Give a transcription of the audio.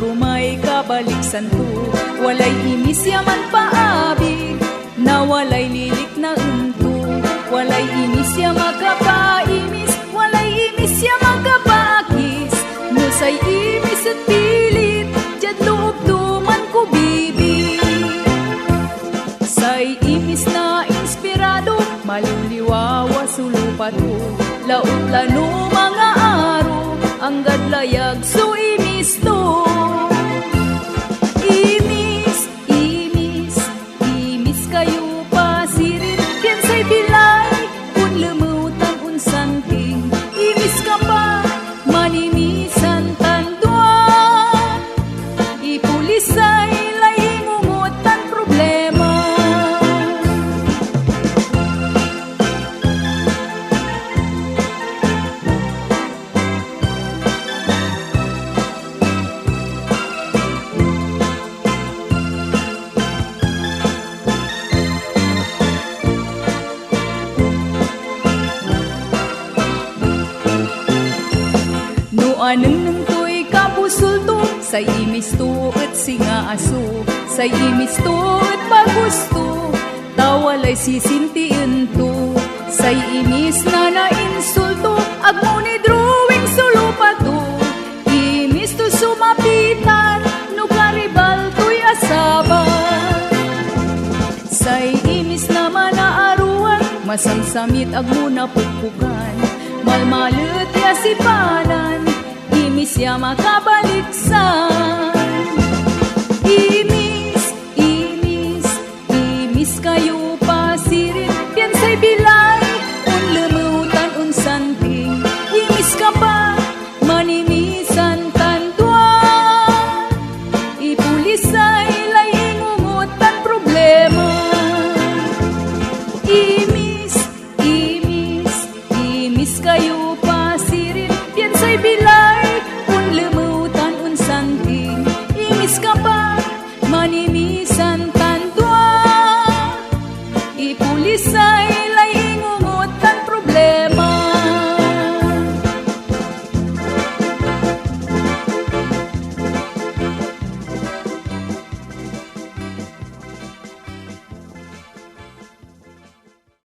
puro may kabaliksan to. Walay imis yaman paabig, na walay lilik na unto. Walay imis ya magkapaimis, walay imis ya magkapakis. No say imis at pilit, jad loob duman ko bibi. Say imis na inspirado, maliliwawa sulupato. Laot lano mga aro, ang gadlayag so imis to. Imis, imis, imis kayo pa sirin, ken say bilay, kun lumutan unsang ting. Imis ka pa, manimisan tanduan, ipulisay lay mumutan problema. Aneng nang to'y kapusulto, say imis to at singa aso, say imis to at magusto, tawalay sisintiin to. Say imis na nainsulto, agmuni drawing sulupa to. Imis to sumapitan, no karibal to'y asaba. Say imis na manaaruan, masamsamit agmuna pukpukan, malmalut ya sipanan. Imis ya makabaliksan.